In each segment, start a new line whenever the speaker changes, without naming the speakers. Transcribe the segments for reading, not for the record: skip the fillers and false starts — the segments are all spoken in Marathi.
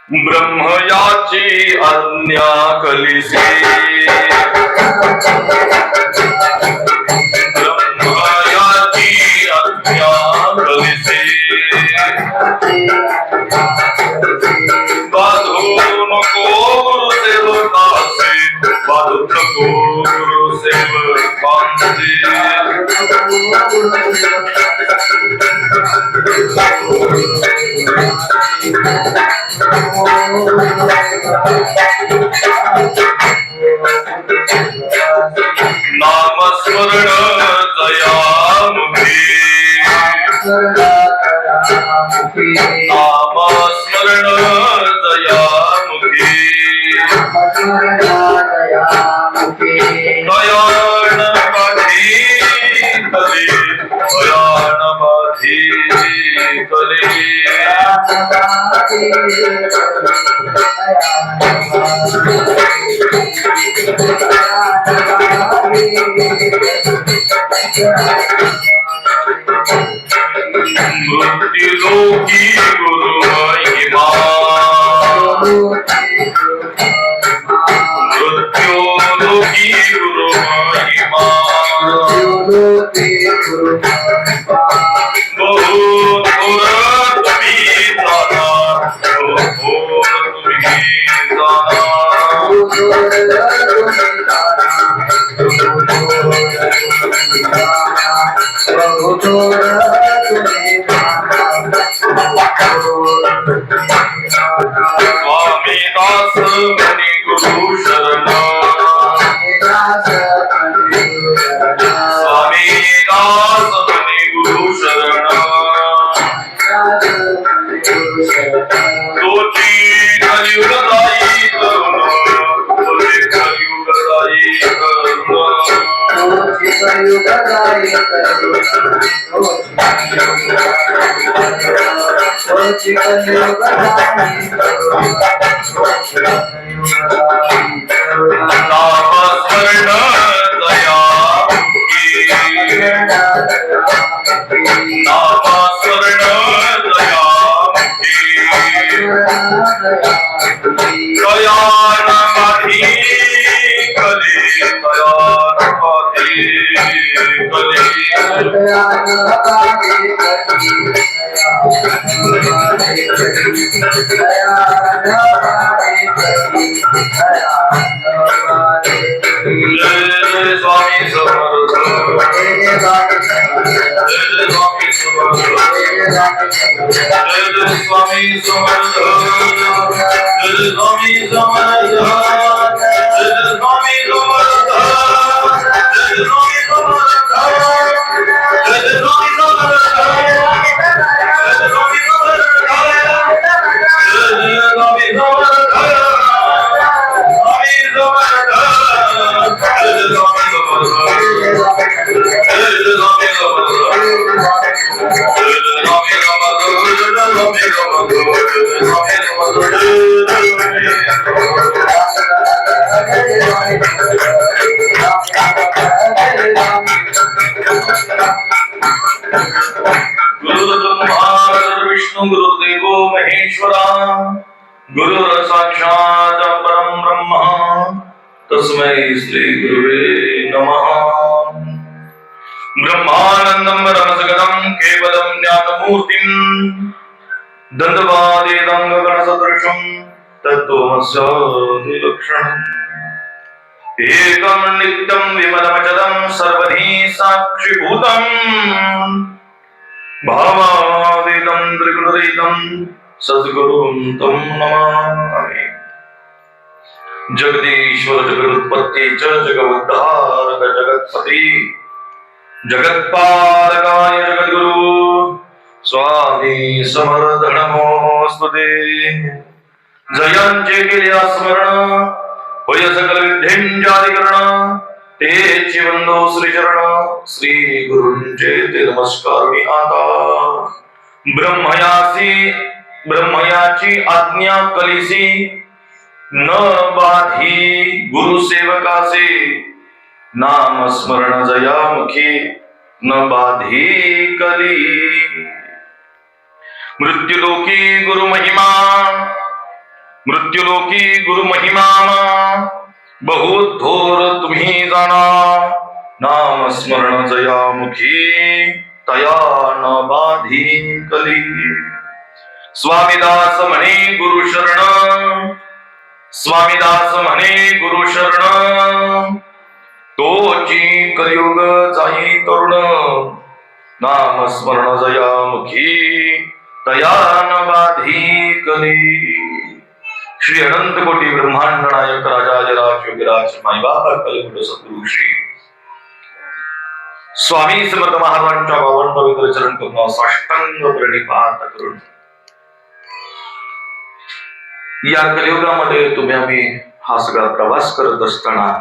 ब्रह्मयाची आज्ञा कलिसे ब्रह्मयाची आज्ञा कलिसे बाधू नको गुरुसेवकासे बाधू नको गुरुसेवकांचे नामस्मरण दयामुखी नामस्मरण दयामुखी दयान माझी कली दयान माझी कली मृत्युलोकी गुरु महिमा मृत्युलोकी गुरु महिमा बहुत थोर तुम्ही जाना बहुत तुम्ही जाना स्वामी दास मनी गुरु शरण स्वामी दास मनी गुरु शरण तोची कलियुगदायी करुण तोची कलियुगदायी करुण नामस्मरण दयामुखी नामस्मरण दयामुखी दयान माझी कली दयान माझी कली स्वामी समर्थ स्वामी समर्थ स्वामी समर्थ स्वामी समर्थ स्वामी विष्णु गुरुदेवो महेश्वरा गुरु साक्षात् परम ब्रह्म तस्मै श्री गुरुवे नमः ब्रह्मानंदं रमसगतं केवलं ज्ञानमूर्तिं दंडवादेदं गगनसदृशं तत्त्वमस्यादिलक्षणम् एकं नित्यं विमलमचलं सर्वधी साक्षिभूतम् भावादिदं त्रिगुणरहितं सद्गुरुं तं नमामि जगदीश्वर जगदुत्पत्ति च जगवद्धारक जगत्पति जगत्पालकाय जगद्गुरु स्वामी समर्थ नमोस्तुते जयांचे केले स्मरण होय सकल विद्येंजाधिकरण तेची वंदो श्रीचरण श्री गुरूंचे ते नमस्कार मी आता ब्रह्मयाची आज्ञा कलिसी न बाधी गुरु सेवकासे नाम स्मरण जयामुखी न बाधी कली मृत्युलोकी गुरु महिमा मृत्युलोकी गुरु महिमा बहुधोर तुम्ही जाणा नाम स्मरण जयामुखी तया न बाधी कली स्वामीदास म्हणे गुरु शरण स्वामीदास म्हणे गुरु शरण तोची कलियुग जाई तरुण नाम स्मरण जयामुखी तया न बाधी कली श्री अनंत कोटी ब्रह्मांड नायक राजाधिराज योगीराज माईबाबा कलगुरु सद्गुरु श्री स्वामी समर्थ महाराजांच्या पावन पवित्र चरण करून साष्टांग प्रणिपात करून या कलियुगामध्ये तुम्ही आम्ही हा सगळा प्रवास करत असताना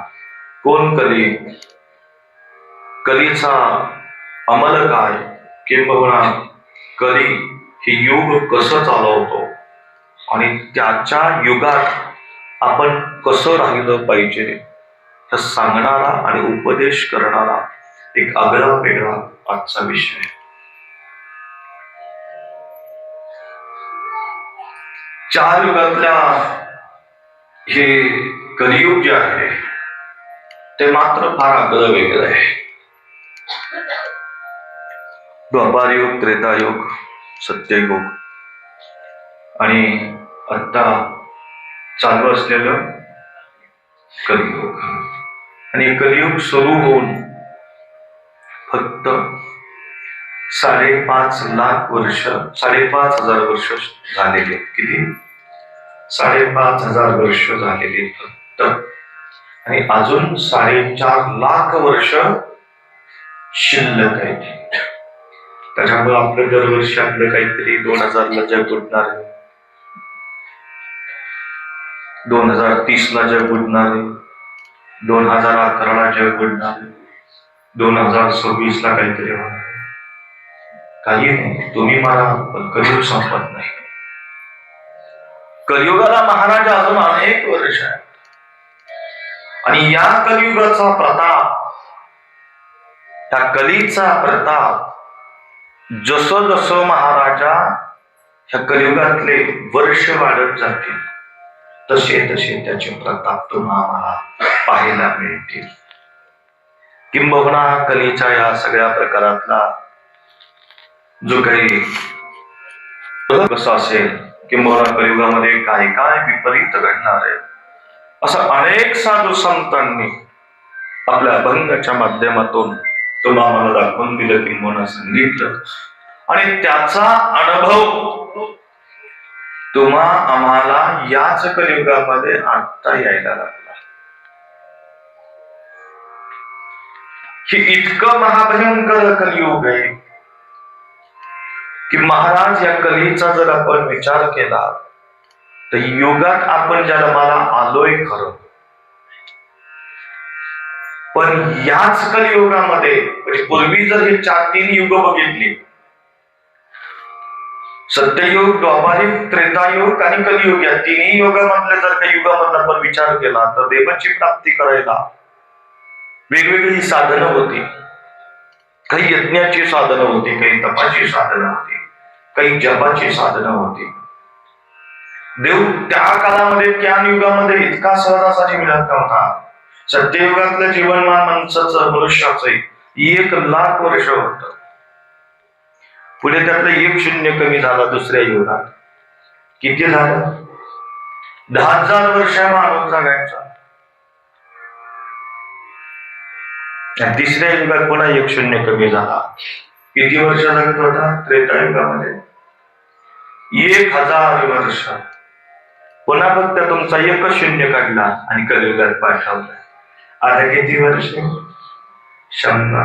कोण कली कलीचा अंमल काय किंबहुना कली हे युग कसं चालवतो आणि त्याच्या युगात आपण कसं राहिलं पाहिजे हे सांगणारा आणि उपदेश करणारा एक आगळा वेगळा आजचा विषय. चार युगातल्या हे कलियुग जे आहे ते मात्र फार आगळं वेगळं आहे. द्वापार युग, त्रेतायुग, सत्ययुग आणि आता चालू असलेलं कलियुग. आणि कलियुग सुरू होऊन फक्त 5.5 वर्ष 5,500 वर्ष झालेले. किती? 5,500 वर्ष झालेले फक्त. आणि अजून 4.5 लाख वर्ष शिल्लक आहे. त्याच्यामुळे आपलं दरवर्षी आपलं काहीतरी 2000ला जग बुडणार आहे, 2030ला जग बुडणार आहे, 2011ला जग बुडणार आहे, 2026ला काहीतरी होणार. काही नाही, तुम्ही मारा पण कलियुग संपत नाही. कलियुगाला महाराज अजून अनेक वर्ष आहे. आणि या कलियुगाचा प्रताप, त्या कलीचा प्रताप जसं जसं महाराजा ह्या कलियुगातले वर्ष वाढत जातील तसे तसे त्याचे प्रताप तुम्हाला पाहायला मिळतील. किंबहुना कलीच्या या सगळ्या प्रकारातला जो काही कसा असेल, किंबहुना कलियुगामध्ये काय काय विपरीत घडणार आहे, असं अनेक साधू संतांनी आपल्या अभंगाच्या माध्यमातून तुम्हाला दाखवून दिलं, किंबहुना सांगितलं. आणि त्याचा अनुभव तुम्हा आम्हाला याच कलियुगामध्ये आता यायला लागला. हे इतकं महाभयंकर कलियुग आहे की महाराज या कलीचा जर आपण विचार केला तर युगात आपण जन्माला आलोय खरं, पण याच कलियुगामध्ये म्हणजे पूर्वी जर हे 3 युग बघितली, सत्ययुग, द्वापारयुग, त्रेतायुग आणि कलियुग, या 3 युगामधल्या जर काही युगामधला आपण विचार केला तर देवाची प्राप्ती करायला वेगवेगळी साधनं होती. काही यज्ञाची साधनं होती, काही तपाची साधनं होती, काही जपाची साधनं होती. देव त्या काळामध्ये, त्या युगामध्ये इतका सहजासहजी मिळत नव्हता. सत्ययुगातलं जीवनमान माणसाचं, मनुष्याचं 1,00,000 वर्ष होत. पुढे त्यातलं 1 शून्य कमी झाला. दुसऱ्या युगात किती झालं? 10,000 वर्ष माणूस जगायचा. तिसऱ्या युगात पुन्हा 1 शून्य कमी झाला. किती वर्ष जगत होता? त्रेतायुगामध्ये 1,000 वर्ष. पुन्हा फक्त तुमचा 1 शून्य काढला आणि कलियुगात पाठवला. आता किती वर्ष? 100.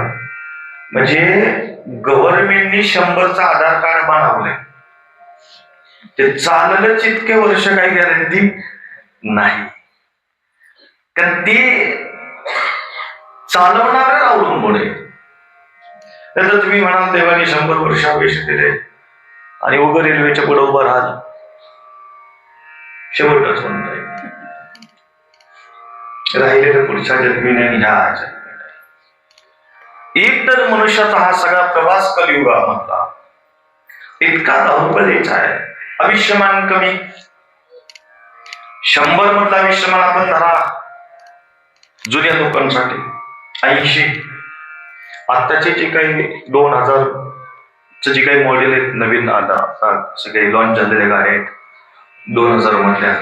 म्हणजे गव्हर्नमेंटनी 100चा आधार कार्ड बनवलंय. ते चाललंच इतके वर्ष, काही गॅरंटी नाही. कारण ते चालवणार अवलंबून आहे. तर तुम्ही म्हणाल देवाने 100 वर्ष आयुष्य दिले आणि उभं रेल्वेच्या पुढे उभं राहाल, शेवटच म्हणता येईल. राहिले तर पुढच्या जन्मी नाही, ह्या जन्मी नाही. एक तर मनुष्याचा हा सगळा प्रवास कलियुगामधला इतका धावपळीचा आहे. आयुष्यमान कमी, 100 मधला आयुष्यमान आपण धरा जुन्या लोकांसाठी 80. आत्ताचे जे काही 2000 जे काही मॉडेल आहेत नवीन आता सगळे लॉन्च झालेल्या गाड्या आहेत 2000 मधल्या,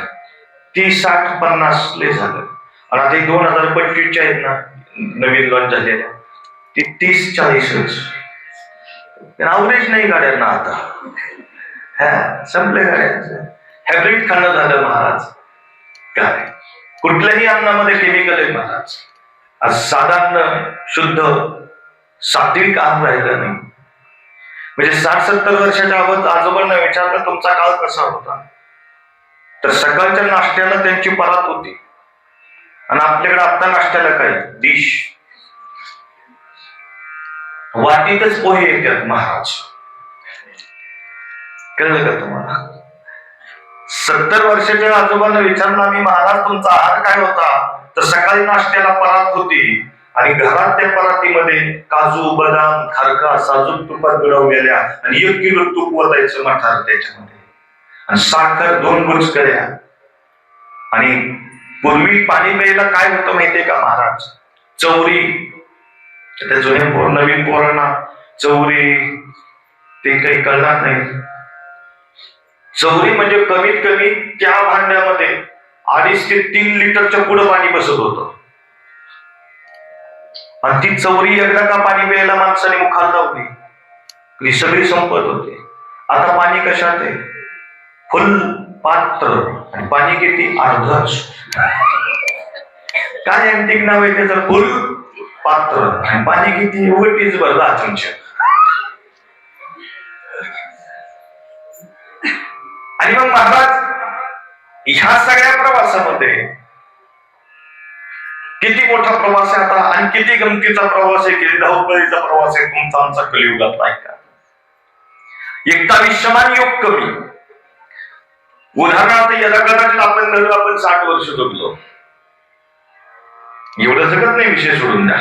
ती 60-50 ले झालं. आणि आता 2025च्या आहेत ना नवीन लॉन्च झालेल्या, ती 30-40च. अवरेज नाही गाड्यांना आता. संपल्या गाड्यांचं. हायब्रिड खाणं झालं महाराज. काय कुठल्याही अन्नामध्ये केमिकल आहे महाराज. आज साधारण शुद्ध सात्विक अन्न राहिलं नाही. म्हणजे 60-70 वर्षाच्या अगोदर आजोबांना विचारलं तुमचा काळ कसा होता, तर सकाळच्या नाश्त्याला त्यांची परात होती. आणि आपल्याकडे आता नाश्त्याला काय डिश, वाटीतच पोहे येतात महाराज. कळलं का तुम्हाला? 70 वर्षाच्या आजोबांना विचारलं आम्ही महाराज तुमचा आहार काय होता, तर सकाळी नाश्त्याला परात होती आणि घरात त्या परातीमध्ये काजू बदाम खारका साजूक तुपात बुडवलेल्या आणि 1 किलो तूप ओतायचं मठार त्याच्यामध्ये आणि साखर 2 बुचकळ्या. आणि पूर्वी पाणी प्यायला काय होतं माहितीये का महाराज? चौरी. त्या जुन्या नवीन पोरांना चौरी ते काही कळणार नाही. चौरी म्हणजे कमीत कमी त्या भांड्यामध्ये 2.5 ते 3 लिटरच्या पुढं पाणी बसत होतं. आणि ती चौरी एकदा का पाणी प्यायला माणसाने मुखात लावली ती सगळी संपत होते. आता पाणी कशात आहे? फुल पात्र. आणि पाणी किती? अर्धच. काय अँटिक नाव आहे त्याचं? फुल पात्र. आणि पाणी किती? उगटीच भरला 10 चमचे. आणि मग महाराज ह्या सगळ्या प्रवासामध्ये किती मोठा प्रवास आहे आता आणि किती गमतीचा प्रवास आहे, किती धावपळीचा प्रवास आहे तुमचा आमचा कलियुगात. ऐका, एकटा आयुष्यमान योग कमी. उदाहरणार्थ यदा कदाचित आपण धरलं आपण 60 वर्ष जगलो, एवढं जगत नाही विषय सोडून द्या.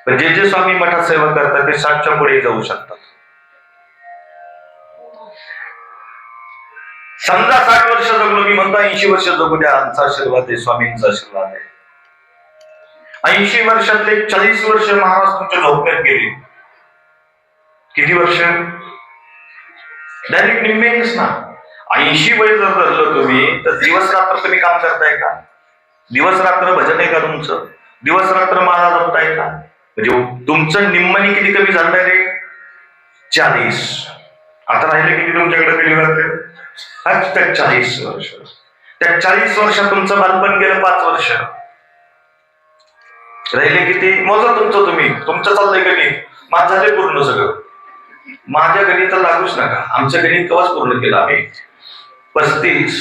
पण जे जे स्वामी मठात सेवा करतात ते 60च्या पुढे जाऊ शकतात. समजा 60 वर्ष जगलो, मी म्हणतो 80 वर्ष जगू द्या, आमचा आशीर्वाद आहे, स्वामींचा आशीर्वाद आहे. 80 वर्षातले 40 वर्ष महाराज तुमच्या झोपण्यात गेले. किती वर्ष? डायरेक्ट निम्मेच ना. 80 वय जर धरलं तुम्ही तर दिवस रात्र तुम्ही काम करताय का? दिवस रात्र भजन आहे का तुमचं? दिवस रात्र माळा जपताय का? म्हणजे तुमचं निम्मनी किती कमी झालंय रे? 40. आता राहिले किती तुमच्याकडे कलियुगातले? 40 वर्ष. त्या 40 वर्षात तुमचं बालपण गेलं 5 वर्ष. राहिले किती? मोजा तुमचं तुम्ही. तुमचं चाललंय गणित, माझं झालंय पूर्ण सगळं. माझ्या गणित लागूच नका. आमचं गणित कवाच पूर्ण केलं आम्ही. 35.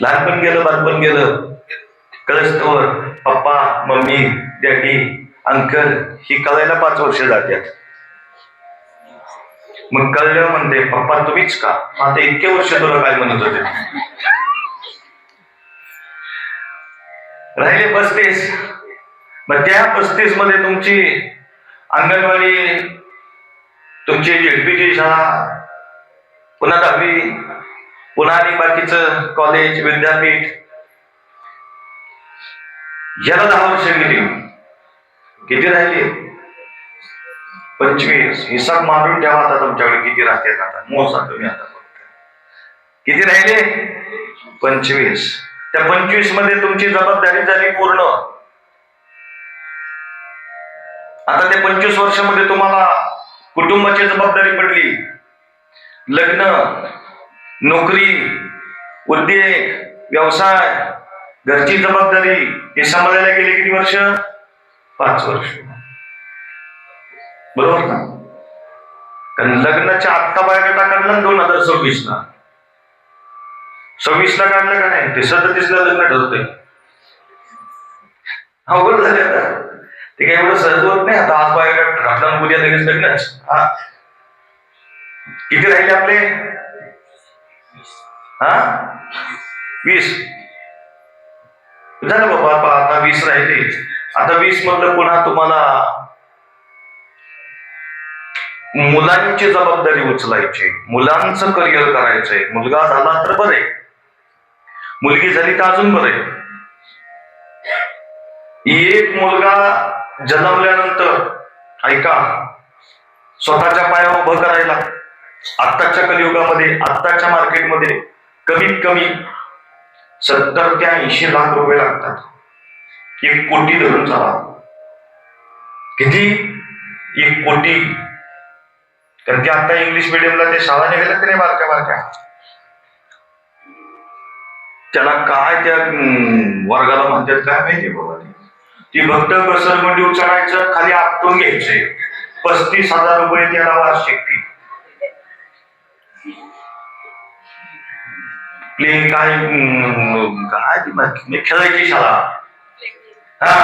लहानपण गेलं बालपण गेलं. कळस्तवर पप्पा मम्मी डॅडी अंकल ही कळायला 5 वर्ष जातात. मग कळलं म्हणते पप्पा तुम्हीच का? आता इतके वर्ष तुला काय म्हणत होते? राहिले 35. मग त्या 35 मध्ये तुमची अंगणवाडी, तुमची झेडपीची शाळा, पुन्हा 10वी, पुन्हा आणि बाकीचं कॉलेज विद्यापीठ, याला 10 वर्ष गेली. किती राहिले? 25. हिसाब मारून ठेवा आता तुमच्याकडे किती राहतात. आता मोजा तुम्ही. आता किती राहिले? 25. त्या 25 मध्ये तुमची जबाबदारी झाली पूर्ण. आता त्या 25 वर्षामध्ये तुम्हाला कुटुंबाची जबाबदारी पडली. लग्न, नोकरी, उद्योग, व्यवसाय, घरची जबाबदारी हे सांभाळायला गेले किती वर्ष? 5 वर्ष. बरोबर ना? कारण लग्नाच्या आत्ता बायोडेटा काढला 2026 ला. 26 ला काढलं का नाही? ते 37 ला लग्न ठरतंय. अवघड झाले आता. ते काही एवढं सहज होत नाही. आता आज बायोडेटा काढला उद्या लगेच लग्नच. किती राहिले आपले? 20 झालं बाबा. आता 20 राहिले. आता 20 मधलं पुन्हा तुम्हाला मुलांची जबाबदारी उचलायची, मुलांचं करिअर करायचंय. मुलगा झाला तर बरे, मुलगी झाली तर अजून बरं आहे. एक मुलगा जन्मल्यानंतर ऐका स्वतःच्या पायावर उभं करायला आत्ताच्या कलियुगामध्ये आत्ताच्या मार्केटमध्ये कमीत कमी 70 ते 80 लाख रुपये लागतात. 1 कोटी धरून चाला. किती? 1 कोटी. कारण की आता इंग्लिश मिडियमला ते शाळा निघाल्या की नाही बारक्या बारक्या, त्याला काय त्या वर्गाला म्हणतात काय माहिती बाबा. ती भक्त घसरगुंडी उचलायचं, खाली आपटून घ्यायचे. 35,000 रुपये त्याला वार्षिक फी. प्ले काय खेळायची शाळा. हा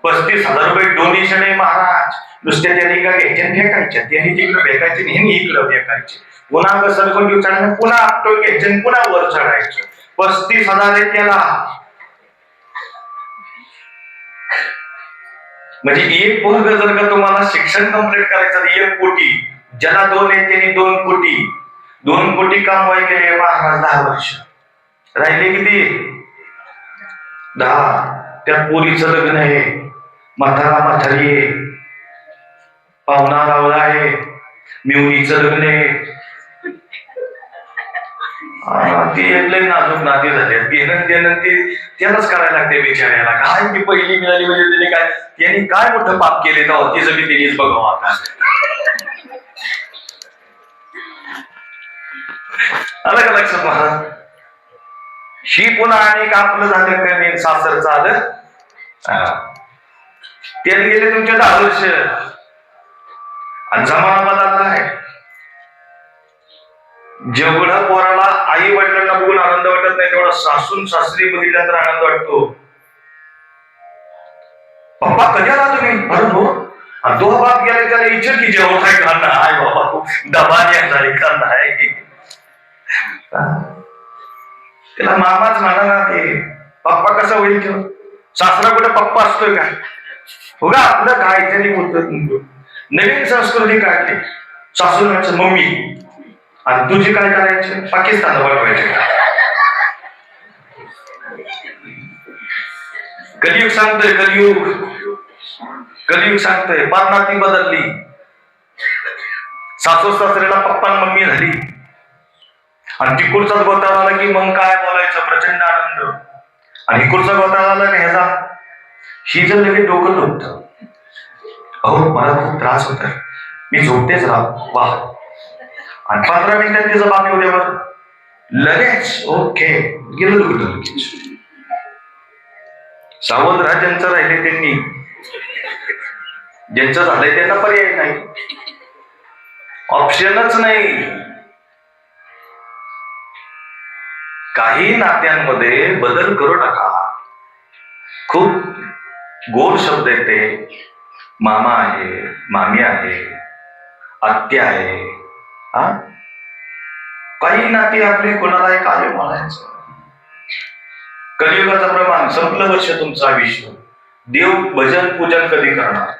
35,000 रुपये डोनेशन आहे महाराज. नुसते त्यांनी का घ्यायचे फेकायचे, त्यांनी तिकडे फेकायचे आणि इकडं फेकायचे. पुन्हा घसरगुंडी उचलायचं, पुन्हा आपटून घ्यायचे, पुन्हा वर चढायचं. 35,000 आहे त्याला. म्हणजे 1 पोरग जर का तुम्हाला शिक्षण कंप्लीट करायचं 1 कोटी, ज्याला 2 आहे त्यांनी 2 कोटी. 2 कोटी कमवाय गेले महाराज 10 वर्ष. राहिले किती? 10. त्या पोरीचं लग्न आहे, म्हातारा म्हातारी आहे, पाहुणा रावळा आहे, मिवणीचं लग्न आहे. ती लय नाजूक नाती झाली. घेणं देणं ते त्यालाच करायला लागते बिचाऱ्याला. काय ती पहिली मिळाली म्हणजे त्यांनी काय मोठं पाप केले तर तिचं बी तिनेच बघावं आता. आलं का लक्षात महाराज? शी पुन्हा आणि आपलं झालं कमी सासरचं आलं. त्यात गेले तुमच्या 10 वर्ष आणि जमाना बदलला आहे. जेवढा पोराला आई वडिलांना बघून आनंद वाटत नाही तेवढा सासून सासरी बघितल्यानंतर आनंद वाटतो. पप्पा कधी आला तुम्ही? अरे हो. तो बाप गेला त्याला विचार की जेवण काय खाणं आहे बाबा, तू दबाने झाली खाणं आहे. त्याला मामाच म्हणा ना. ते पप्पा कसा होईल तो? सासरा कुठे पप्पा असतोय का? हो का आपलं काय त्यांनी बोलतो. नवीन संस्कृती काढली. सासू म्हणायचं मम्मी आणि तुझी काय करायचे? पाकिस्तान पाठवायचे. कलियुग सांगतोय, कलियुग सांगतोय. पारनाती बदलली. सासू सासऱ्याला पप्पा मम्मी झाली आणि तिकडचाच गोताळा आला की मग काय बोलायचं, प्रचंड आनंद. आणि इकडचा गोताळा आला नाही ह्याचा, ही जर लगेच डोकं दुखतं. अहो मला खूप त्रास होता, मी झोपतेच राहू. वा. आणि 15 मिनिटात तिचं बाप एवढ्यावर लगेच ओके गेलं दुखलं लगेच. सावध राहा. ज्यांचं राहिले त्यांनी, ज्यांचं झालंय त्यांना पर्याय नाही, ऑप्शनच नाही. काही नात्यांमध्ये बदल करू नका. खूप गोड शब्द येते. मामा आहे, मामी आहे, आत्या आहे. काही नाती आपली कोणाला एक आले म्हणायचं. कलियुगाचं प्रमाण संपलं वर्ष तुमचं आयुष्य. देव भजन पूजन कधी करणार?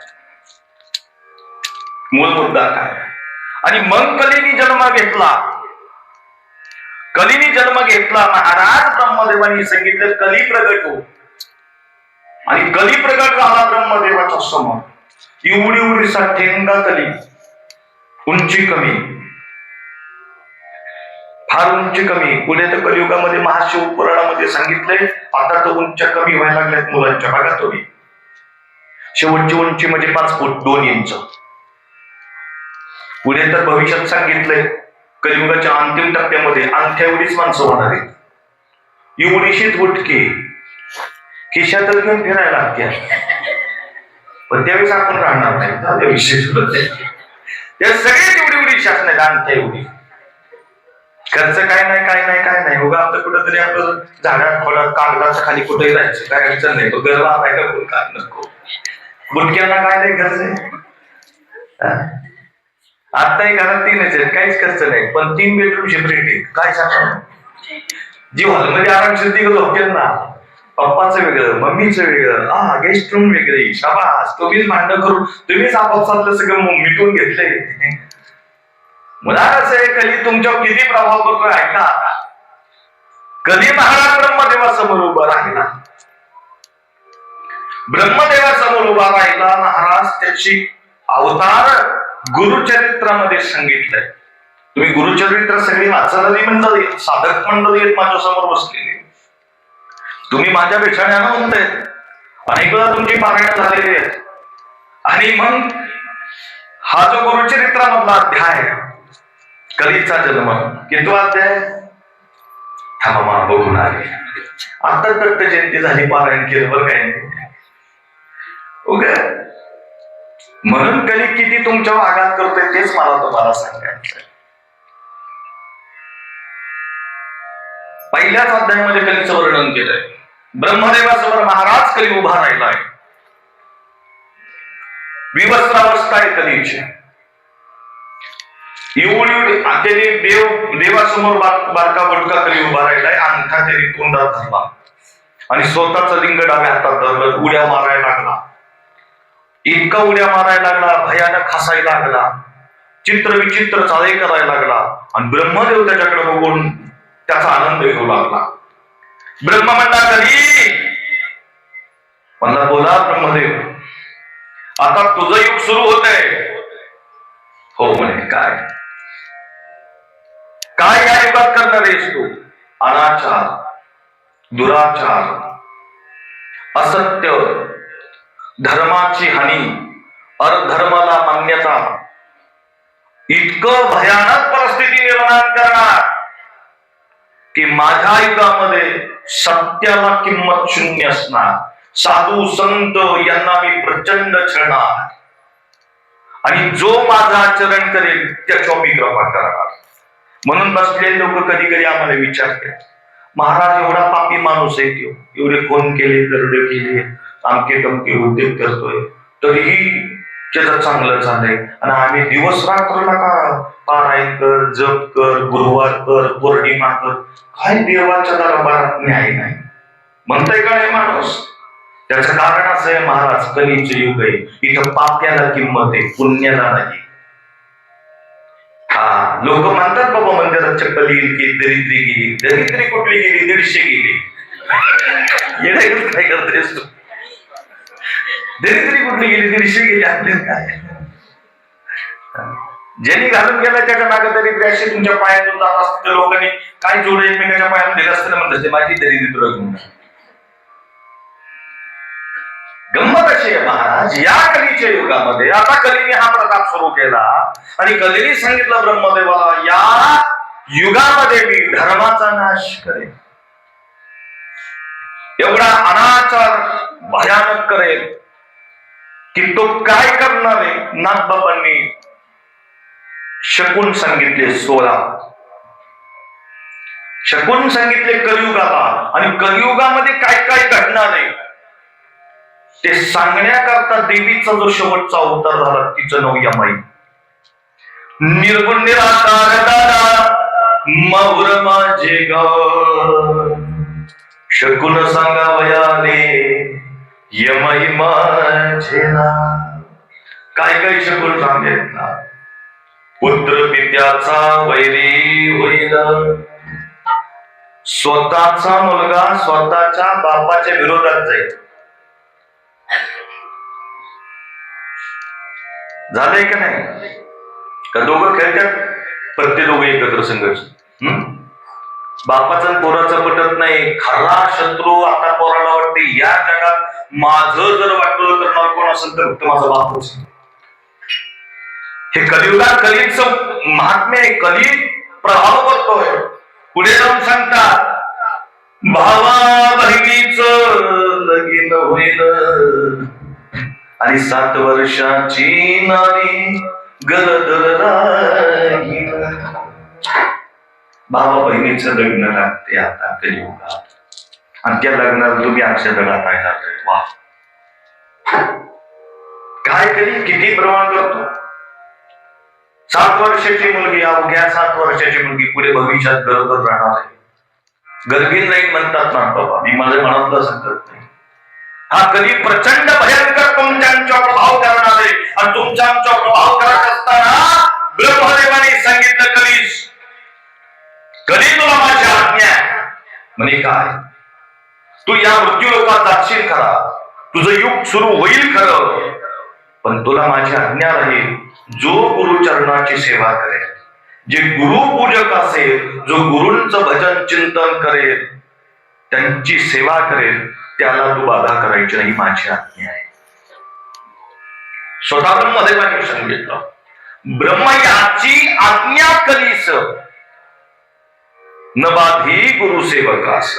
मूळ मुद्दा काय? आणि मग कलीनी जन्म घेतला. कलीनी जन्म घेतला. महाराज ब्रह्मदेवांनी सांगितलं कली प्रगट हो. आणि कली प्रगट झाला ब्रह्मदेवाच्या समोर. एवढी एवढी ठेंगा कली, उंची कमी, फार उंची कमी. पुढे तर कलियुगामध्ये महाशिव पुराणामध्ये सांगितलंय आता तर उंच्या कमी व्हायला लागल्यात मुलांच्या. बघा तुम्ही, शेवटची उंची म्हणजे 5 फूट 2 इंच. पुढे तर भविष्यात सांगितलंय कलियुगाच्या अंतिम टप्प्यामध्ये अंगठ्या एवढीच माणसं होणार आहेत. एवढीशीच गुटकी खिशात घेऊन फिरायला लागते. पण त्यावेळेस आपण राहणार नाही. विशेष त्या सगळे एवढी एवढी शासन आहेत. अंगठ्या एवढी. खर्च काय नाही काय नाही काय नाही. उगा आपलं कुठंतरी आपलं झाडात खोडात कागदाच्या खाली कुठेही राहायचं, काय अडचण नाही. तो गर्व आणायला कोण काय नको. गुटक्यांना काय नाही खर्च आहे. आताही घरात 3च आहेत, काहीच खर्च नाही. पण 3 बेडरूम सेपरेट आहे. काय सांगा. जी हॉलमध्ये आरामशीर ती झोपतात ना. पप्पाचं वेगळं, मम्मीचं वेगळं, गेस्ट रूम वेगळी. शाबास. तुम्हीच भांडण करून तुम्हीच आपापसातलं सगळं मिटून घेतलंय. मला असं आहे कली तुमच्यावर किती प्रभाव करतोय ऐका आता. कधी महाराज ब्रह्मदेवासमोर उभा राहिला. ब्रह्मदेवासमोर उभा राहिला महाराज. त्याची अवतार गुरुचरित्रामध्ये सांगितलंय. तुम्ही गुरुचरित्र सगळी वाचणारी मंडळी, साधक मंडळी आहेत माझ्यासमोर बसलेली. तुम्ही माझ्यापेक्षा ज्ञानवंत आहेत, अनेक वेळा तुमची पारायण झालेली आहेत. आणि मग हा जो गुरुचरित्रामधला अध्याय, कलीचा जन्म, कितवा अध्याय? थांबा बघून आले. आता दत्त जयंती झाली, पारायण केलं बरं काय ओके. म्हणून कली किती तुमच्या आघात करतोय तेच मला तुम्हाला सांगायचं. पहिल्याच अध्यायामध्ये कलीचं वर्णन केलंय. ब्रह्मदेवासमोर महाराज कली उभा राहिलाय. विवस्त्रावस्था आहे कलीची. एवढी देवासमोर बारका बुटका कली उभा राहिलाय. अंगठा त्यांनी तोंडात धरला आणि स्वतःच लिंग डाव्या हातात धरलं. उड्या मारायला लागला. इतका उड्या मारायला लागला, भयानक हसायला लागला, चित्र विचित्र चाळे करायला लागला. आणि ब्रह्मदेव त्याच्याकडे बघून त्याचा आनंद घेऊ लागला. ब्रह्म म्हणला कली, म्हणला बोला ब्रह्मदेव, आता तुझं युग सुरू होत आहे. हो म्हणे. काय काय या युगात करणार आहेस तू? अनाचार, दुराचार, असत्य, धर्माची हानी, अधर्माला मान्यता, इतकं भयानक परिस्थिती निर्माण करणार की माझ्या युगामध्ये सत्याला किंमत शून्य असणार. साधू संत यांना मी प्रचंड छळणार आणि जो माझं आचरण करेल त्याच्यावर मी कृपा करणार. म्हणून बसलेले लोक कधी कधी आम्हाला विचारतात, महाराज एवढा पापी माणूस आहे तो, एवढे खून केले, दरोडे केले, आमके टमके उद्योग करतोय, तरीही त्याचं चांगलं चाललंय. आणि आम्ही दिवस रात्र नका पारायण कर, जप कर, गुरुवार कर, पौर्णिमा कर, काय देवाच्या दरबारात न्याय नाही म्हणताय का नाही माणूस? त्याचं कारण असं आहे महाराज, कलीचे युग आहे. इथं पाप्याला किंमत आहे, पुण्याला नाही. हा लोक म्हणतात बाबा मंदिरात चप्पल गेली की दरिद्री गेली. दरिद्री कुठली गेली? 150 गेली. येणं काय करतेस तू? दरिद्री कुठली गेली? 150 गेली. आपल्याला काय? ज्यांनी घालून गेला त्याच्या मागे दरिद्री अशी तुमच्या पायातून जात असते. लोकांनी काय जोड एकमेकाच्या पायात दिलं असतं म्हणतात ते माझी दरिद्री तुला घेऊन. गंमत अशी आहे महाराज, या कलीच्या युगामध्ये आता कलीने हा प्रताप सुरू केला आणि कलीने सांगितलं ब्रह्मदेवाला, या युगामध्ये मी धर्माचा नाश करेन, एवढा अनाचार भयानक करेल की तो काय करणार आहे. नागबाबांनी शकून सांगितले 16 शकून सांगितले कलियुगाला. आणि कलियुगामध्ये काय काय घडणार आहे ते सांगण्याकरता देवीचा जो शेवटचा अवतार झाला तिचं नाव यमाई. निर्गुण निराकार दादा मौर माझे ग, शकून सांगावयाले यमाई माझे ना. काय काय शकून सांगेल ना. पुत्र पित्याचा वैरी होईल, स्वतःचा मुलगा स्वतःच्या बापाच्या विरोधात जाईल. झालंय का नाही? का दोघं खेळतात? प्रत्येक दोघं एकत्र संघर्ष. बापाचं पोराचं पटत नाही. खरा शत्रू आता पोराला वाटते या जगात माझं जर वाटलं तर कोण असेल तर फक्त माझा बापच. हे कलियुगात कलीचं महात्म्य आहे. कली प्रभाव करतोय. पुढे जाऊन सांगतात भावा बहिणीचं लगीन होईल आणि 7 वर्षाची नारी गरदर राहील. भावा बहिणीचं लग्न लागते आता कलियुगात आणि त्या लग्नात तुम्ही अक्षता टाळता. वा काय कली किती प्रमाण करतो. 7 वर्षाची मुलगी, अवघ्या 7 वर्षाची मुलगी पुढे भविष्यात गरोदर राहणार आहे. गर्भीण नाही म्हणतात ना बाबा, मी माझ्या मनातलं सांगत नाही. हा कधी प्रचंड भयंकर तुमच्या प्रभाव करणार आहे. आणि तुमच्या प्रभाव करत असताना ब्रह्मदेवाने सांगितलं कली तुला माझी आज्ञा, म्हणे काय, तू या मृत्यू लोकात जाशील खरा, तुझं युग सुरू होईल खरं, पण तुला माझी आज्ञा राहील, जो गुरुचरणाची सेवा करेल, जे गुरुपूजक असेल, जो गुरूंचं भजन चिंतन करेल, त्यांची सेवा करेल, त्याला तू बाधा करायची नाही, माझी आज्ञा आहे. स्वतः ब्रह्मदेवाने सांगितलं, ब्रह्म याची आज्ञा करीस न बाधी गुरुसेवकास.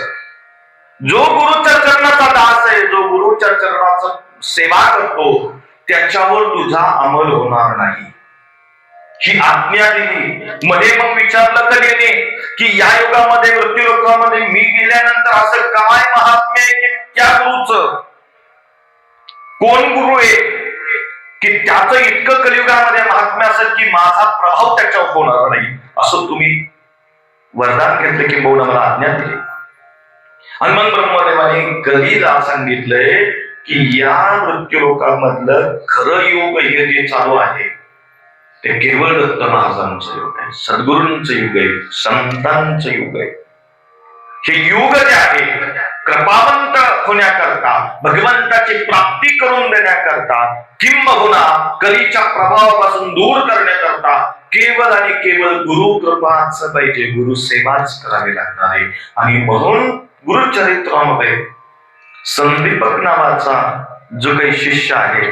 जो गुरुच्या चरणाचा दास आहे, जो गुरुच्या चरणाचा सेवा करतो, त्याच्यावर तुझा अंमल होणार नाही, ही आज्ञा दिली. मध्ये मग विचारलं कलेने की या युगामध्ये मृत्यू लोकामध्ये मी गेल्यानंतर असं काय महात्म्य आहे की त्या गुरुचं, कोण गुरु आहे की त्याचं इतकं कलियुगामध्ये महात्म्य असेल की माझा प्रभाव त्याच्यावर होणार नाही, असं तुम्ही वरदान घेतलं की बहु मला आज्ञा दिली. आणि मग ब्रह्मदेवाने कधीला सांगितलंय की या मृत्यू लोकांमधलं खरं युग हे जे चालू आहे ते केवळ दत्त महाराजांचं युग आहे, सद्गुरूंचं युग आहे, संतांचं युग आहे. हे युग जे आहे कृपावंत होण्याकरता, भगवंताची प्राप्ती करून देण्याकरता, किंबहुना कलीच्या प्रभावापासून दूर करण्याकरता केवळ आणि केवळ गुरु कृपाच पाहिजे, गुरु सेवाच करावी लागणार आहे. आणि म्हणून गुरुचरित्रामध्ये संदीपक नावाचा जो काही शिष्य आहे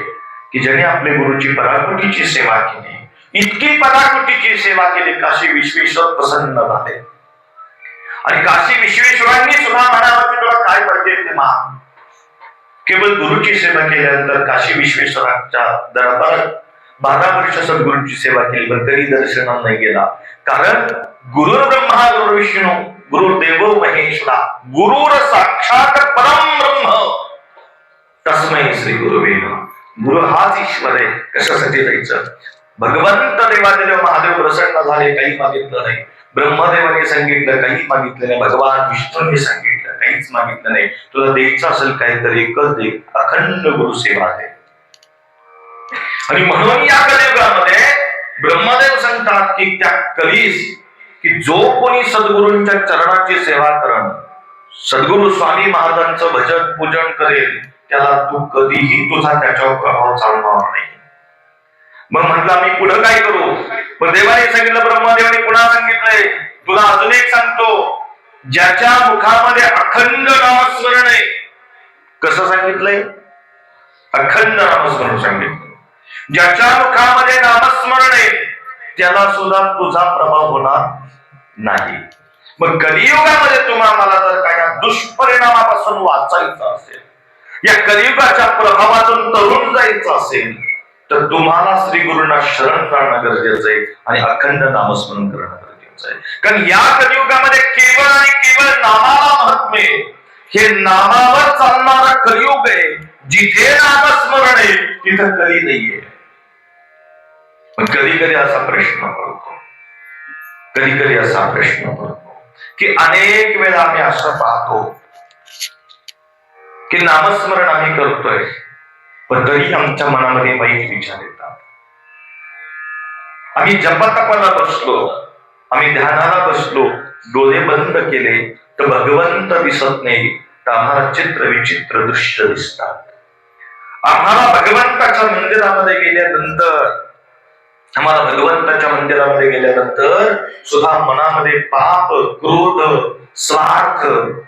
की ज्याने आपल्या गुरुची पराकोटीची सेवा केली, इतकी पराकोटीची सेवा केली, काशी विश्वेश्वर प्रसन्न झाले. आणि काशी विश्वेश्वरांनी सुद्धा म्हणावं की तुला काय पाहिजे ते माग. केवळ गुरुची सेवा केल्यानंतर काशी विश्वेश्वरांच्या दरबारात 12 वर्ष सद्गुरूंची सेवा केली, पण कधी दर्शनाला नाही गेला. कारण गुरु ब्रह्मा गुरु विष्णू गुरुदेवो महेश्वरा गुरुर साक्षात परम ब्रह्म तस्मै श्री गुरुवे नमः. गुरु हाच ईश्वर आहे. कशासाठी जायचं? भगवंत देवादेव महादेव प्रसन्न झाले, काही मागितलं नाही. ब्रह्मदेवाने सांगितलं, काही मागितलं नाही. भगवान विष्णूने सांगितलं, काहीच मागितलं नाही. तुला द्यायचं असेल काहीतरी एकच दे, अखंड गुरुसेवा दे. आणि म्हणून या कलियुगामध्ये ब्रह्मदेव सांगतात की त्या कलीस की जो कोणी सद्गुरूंच्या चरणाची सेवा करण, सद्गुरू स्वामी महाराजांचं भजन पूजन करेल, त्याला तू कधीही तुझा त्याच्यावर प्रभाव चालणार नाही. मग म्हटलं आम्ही पुढे काय करू? मग देवाने सांगितलं, ब्रह्मदेवाने पुन्हा सांगितलंय, तुला अजून एक सांगतो, ज्याच्या मुखामध्ये अखंड नामस्मरण आहे. कसं सांगितलंय? अखंड नामस्मरण सांगितलं. ज्याच्या मुखामध्ये नामस्मरण आहे त्याला सुद्धा तुझा प्रभाव होणार नाही. मग कलियुगामध्ये तुम्हाला जर काय दुष्परिणामापासून वाचायचं असेल, या कलियुगाच्या प्रभावातून तरुण जायचं असेल, तर तुम्हाला श्री गुरूंना शरण जाणं गरजेचं आहे आणि अखंड नामस्मरण करणं गरजेचं आहे. कारण या कलियुगामध्ये केवळ आणि केवळ नामाला महत्त्व आहे. हे नामावर चालणारा कलियुग आहे. जिथे नामस्मरण आहे तिथं कली नाहीये. पण कधी कधी असा प्रश्न पडतो, की अनेक वेळा आम्ही असं पाहतो की नामस्मरण आम्ही करतोय, पण तरी आमच्या मनामध्ये वाईट विचार येतात. आम्ही जपतपाला बसलो, आम्ही ध्यानाला बसलो, डोळे बंद केले तर भगवंत दिसत नाही, तर आम्हाला चित्र विचित्र दृश्य दिसतात. आम्हाला भगवंताच्या मंदिरामध्ये गेल्यानंतर सुद्धा मनामध्ये पाप, क्रोध, स्वार्थ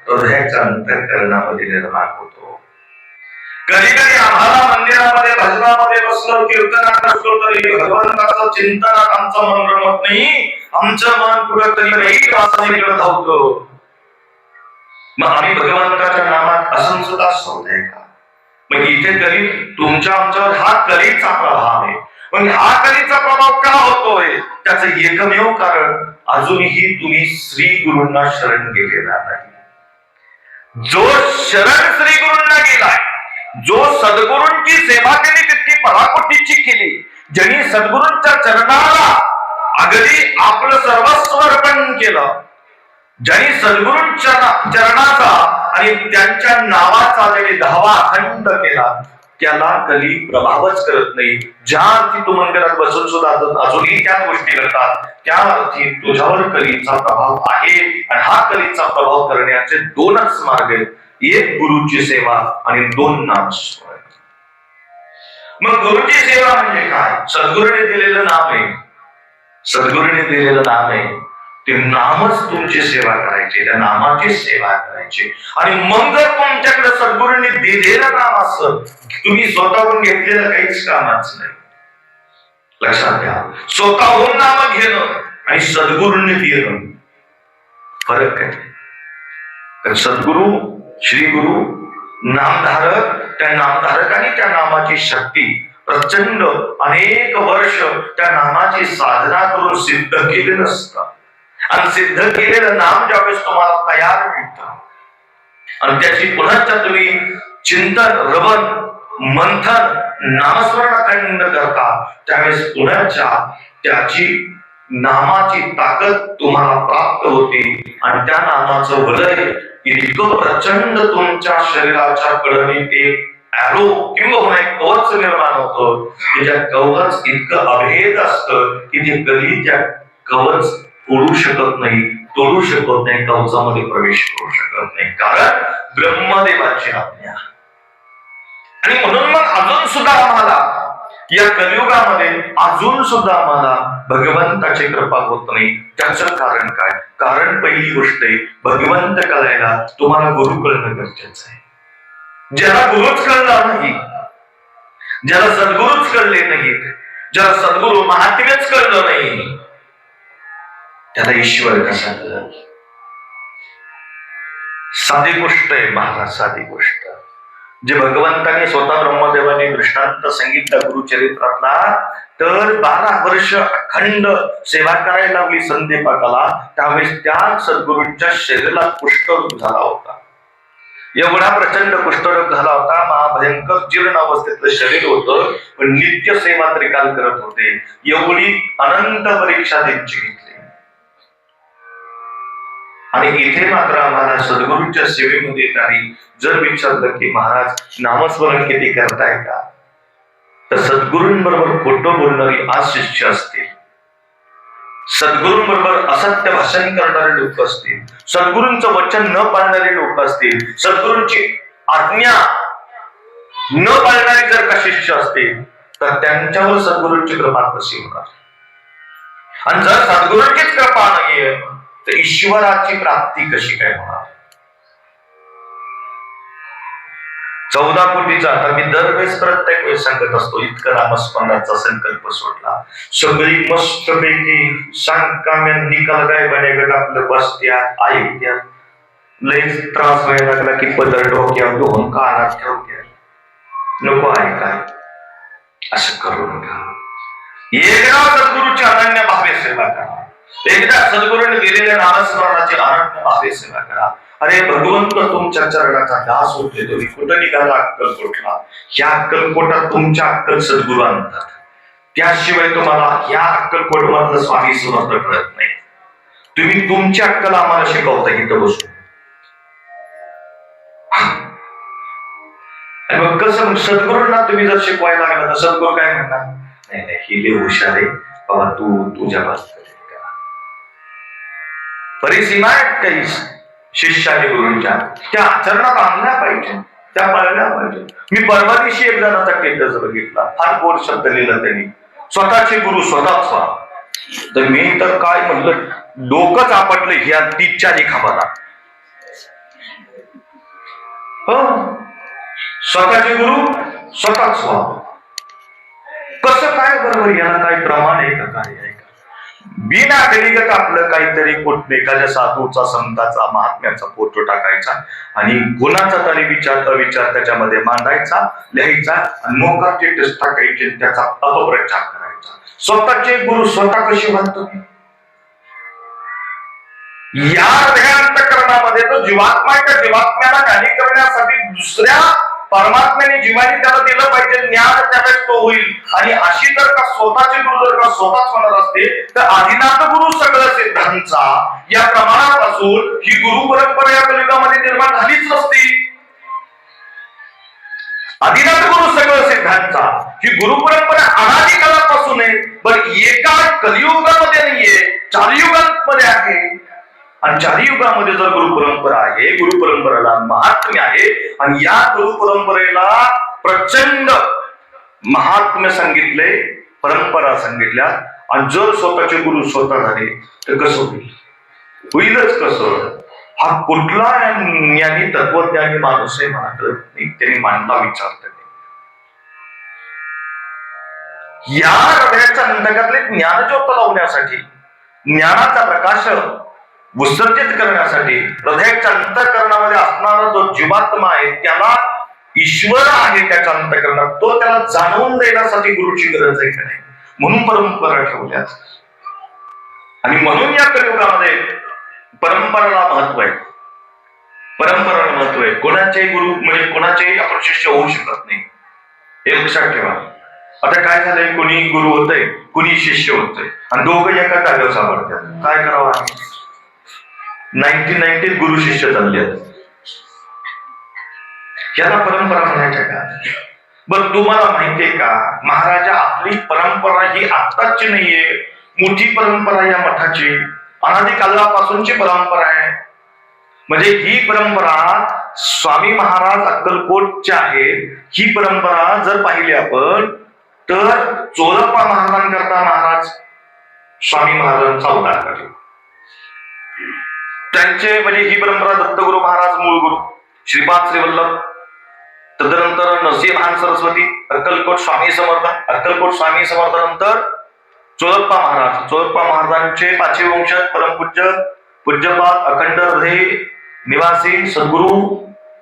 हृदयाच्या अंतःकरणामध्ये निर्माण होतो. कधी कधी आम्हाला मंदिरामध्ये भजनामध्ये बसलो, कीर्तनात बसलो तरी भगवंताचं चिंतनात आमचं मन रमत नाही. आमचं मन कुठेतरी वासनेकडे धावतं. मग आम्ही भगवंताच्या नामात असंसुद्धा होते का? मग इथे कली तुमच्या आमच्यावर हा कलीचा प्रभाव आहे. पण हा कलीचा प्रभाव का होतोय? त्याचं एकमेव कारण अजूनही तुम्ही श्री गुरूंना शरण गेलेला नाही. जो शरण श्री गुरूंना गेलाय, जो सद्गुरूंची सेवा केली, तितकी पराकोटीची केली, ज्यांनी सद्गुरूंच्या चरणाला अगदी आपलं सर्वस्व अर्पण केलं, ज्यांनी सद्गुरूंच्या चरणाचा आणि त्यांच्या नावाचा ज्यांनी 10वा अखंड केला, त्याला कली प्रभावच करत नाही. ज्या अर्थी तू मंदिरात बसून सुद्धा अजूनही त्या गोष्टी घडतात, त्या अर्थी तुझ्यावर कलीचा प्रभाव आहे. आणि हा कलीचा प्रभाव करण्याचे दोनच मार्ग आहेत, एक गुरुची सेवा आणि दोन नामस्मरण. मग गुरुची सेवा म्हणजे काय? सद्गुरूने दिलेलं नाम आहे, सद्गुरूने दिलेलं नाम आहे, ते नामच तुमची सेवा करायची, त्या नामाची सेवा करायची. आणि मग जर तुमच्याकडे सद्गुरूंनी दिलेलं नाम असं, तुम्ही स्वतःहून घेतलेलं काहीच कामाच नाही. लक्षात घ्या, स्वतःहून नाम घेणं आणि सद्गुरूंनी देणं फरक आहे. तर सद्गुरु, श्री गुरु, नामधारक, त्या नामधारकाने त्या नामाची शक्ती प्रचंड अनेक वर्ष त्या नामाची साधना करून सिद्ध केलेलं असतं. आणि सिद्ध केलेलं नाम ज्यावेळेस तुम्हाला तयार मिळतं आणि त्याची पुन्हा तुम्ही चिंतन, रवन, मंथन, नामस्मरण अखंड करता, त्यावेळेस पुन्हा त्याची नामाची ताकद तुम्हाला प्राप्त होते. आणि त्या नामाचं वलय इतकं प्रचंड तुमच्या शरीराच्या कडणीत एक ॲरो किंवा एक कवच निर्माण होतं की त्या कवच इतकं अभेद असतं की ते कधी त्या कवच तोडू शकत नाही, तोडू शकत नाही, कवचामध्ये प्रवेश करू शकत नाही, कारण ब्रह्मदेवाची आज्ञा. आणि म्हणून मग अजून सुद्धा आम्हाला या कलियुगामध्ये अजून सुद्धा आम्हाला भगवंताची कृपा होत नाही. त्याचं कारण काय? कारण पहिली गोष्ट आहे, भगवंत कळायला तुम्हाला गुरु कळणं गरजेचं आहे. ज्याला गुरुच कळला नाही, ज्याला सद्गुरूच कळले नाहीत, ज्याला सद्गुरू महात्म्यच कळलं नाही, त्याला ईश्वर कसा कळेल? साधी गोष्ट आहे महाराज, साधी गोष्ट. जे भगवंताने स्वतः ब्रह्मदेवाने दृष्टांत सांगितला गुरुचरित्रातला, तर 12 वर्ष अखंड सेवा करायला लावली संदीपाकाला. त्यावेळेस त्या सद्गुरूंच्या शरीरात कुष्ठरोग झाला होता. एवढा प्रचंड कुष्ठरोग झाला होता, महाभयंकर जीर्ण अवस्थेतलं शरीर होतं, पण नित्य सेवा त्रिकाल करत होते. एवढी अनंत परीक्षा त्यांची घेतली. आणि इथे मात्र आम्हाला सद्गुरूंच्या सेवेमध्ये काही जर विचारलं की महाराज नामस्मरण किती करताय का, तर सद्गुरूंबरोबर खोटं बोलणारी आज शिष्य असतील, सद्गुरूंबरोबर असत्य भाषण करणारे लोक असतील, सद्गुरूंचं वचन न पाळणारे लोक असतील, सद्गुरूंची आज्ञा न पाळणारे जर का शिष्य असतील, तर त्यांच्यावर सद्गुरूंची कृपा कशी होणार? आणि जर सद्गुरूंचीच कृपा नाहीये तर ईश्वराची प्राप्ती कशी काय होणार? 14 कोटीचा, आता मी दरवेळेस प्रत्येक वेळेस सांगत असतो, इतकं नामस्मरणाचा संकल्प सोडला, सगळी मस्तपैकी सांगकाम्या निकाल काय बनेगट आपलं बसत्या ऐकत्या, लईच त्रास व्हायला लागला की पदर डोक्यावर दोन कानात ठेवत्या, नको ऐकाय. असं करू नका. एकदा सद्गुरूची अनन्य भावे सेवा करा, एकदा सद्गुरूंनी दिलेल्या नामस्मरणाची अनन्य भावे सेवा करा. अरे भगवंत तुमच्या चरणाचा दास होते, तुम्ही कुठं निघाला अक्कलकोटला, ह्या अक्कलकोटात तुमच्या अक्कल सद्गुरू आणतात, त्याशिवाय तुम्हाला ह्या अक्कलकोट मधलं स्वामी समर्थ कळत नाही. तुम्ही तुमची अक्कल आम्हाला शिकवता इथं बसून. आणि मग कसं सद्गुरूंना तुम्ही जर शिकवायला लागला तर सद्गुरू काय म्हणणार? नाही नाही, ही लय हुशार आहे बाबा, तू तुझ्या बाजूला परिसीमा आहेत काही शिष्याने गुरूंच्या, त्या आचरणात आणल्या पाहिजे, त्या पाळल्या पाहिजे. मी परवा दिवशी एक जणाचा स्टेटस बघितला, फार गोड शब्द लिहिला त्यांनी, स्वतःचे गुरु स्वतःच व्हा. तर मी तर काय म्हणलं, डोकंच आपटलं ह्या 3-4 खाबाला. हो, स्वतःचे गुरु स्वतःच व्हा. कसं काय बरोबर? याला काय प्रमाण आहे का? काय आहे का? बिना व्यक्तिगत आपलं काहीतरी एखाद्या साधूचा, संताचा, महात्म्याचा फोटो टाकायचा आणि गुणाचा तरी विचार त्याच्यामध्ये मांडायचा, लिहायचा आणि मोकाचे टेस्ट टाकायचे, त्याचा अपप्रचार करायचा. स्वतःचे गुरु स्वतः कशी म्हणतो? या हृदयांतकरणामध्ये तो जीवात्म्याच्या जीवात्म्याला ज्ञानी करण्यासाठी दुसऱ्या परमात्म्याने जीवाने त्याला दिलं पाहिजे ज्ञान, त्यावेळेस तो होईल. आणि अशी जर का स्वतःचे गुरु जर का स्वतःच होणार असते तर आदिनाथ गुरु सगळं सिद्धांचा या प्रमाणापासून ही गुरु परंपरा या कलियुगामध्ये निर्माण झालीच नसती. आदिनाथ गुरु सगळं सिद्धांचा ही गुरु परंपरा अनादी काळापासून आहे, पण एका कलियुगामध्ये नाहीये, 4 युगांमध्ये आहे. आणि 4 युगामध्ये जर गुरु परंपरा आहे, गुरु परंपरेला महात्म्य आहे, आणि या गुरु परंपरेला प्रचंड महात्म्य सांगितले, परंपरा सांगितल्या, आणि जर स्वतःचे गुरु स्वतः झाले तर कसं होईल? होईलच कसं? हा कुठला ज्ञानी तत्वज्ञानी माणूस आहे मला कळत नाही, त्यांनी मांडला विचार त्यांनी. या हृदयाच्या अंतकातले ज्ञानज्योत लावण्यासाठी, ज्ञानाचा प्रकाश विसर्जित करण्यासाठी, हृदयाच्या अंतःकरणामध्ये असणारा जो जीवात्मा आहे त्याला ईश्वर आहे त्याच्या अंतःकरणात, तो त्याला जाणवून देण्यासाठी गुरुची गरज आहे की नाही, म्हणून परंपरा ठेवल्या. आणि म्हणून या कलियुगामध्ये परंपरेला महत्व आहे, परंपरेला महत्व आहे. कोणाचेही गुरु म्हणजे कोणाचेही आपण शिष्य होऊ शकत नाही, हे लक्षात ठेवा. आता काय झालंय, कोणी गुरु होतंय, कुणी शिष्य होतंय, आणि दोघं एका जागेवर सापडतात. काय करावं? 90 गुरु शिष्य चालले आहेत. याला परंपरा म्हणायच्या का? बरं, तुम्हाला माहितीये का, महाराजा आपली परंपरा ही आत्ताची नाहीये, मोठी परंपरा या मठाची अनादी काळापासूनची परंपरा आहे. म्हणजे ही परंपरा स्वामी महाराज अक्कलकोटचे आहेत. ही परंपरा जर पाहिली आपण तर चोलप्पा महाराजांकरता महाराज स्वामी महाराजांचा अवतार करतो. त्यांचे म्हणजे ही परंपरा दत्तगुरु महाराज मूळ गुरु, श्रीपाद श्रीवल्लभ, तदनंतर नरसिंह सरस्वती, अक्कलकोट स्वामी समर्थ, अक्कलकोट स्वामी समर्थ नंतर चोलप्पा महाराज, चोलप्पा महाराजांचे 5वे वंशज परमपूज्य पूज्यपाद अखंड हृदय निवासी सद्गुरु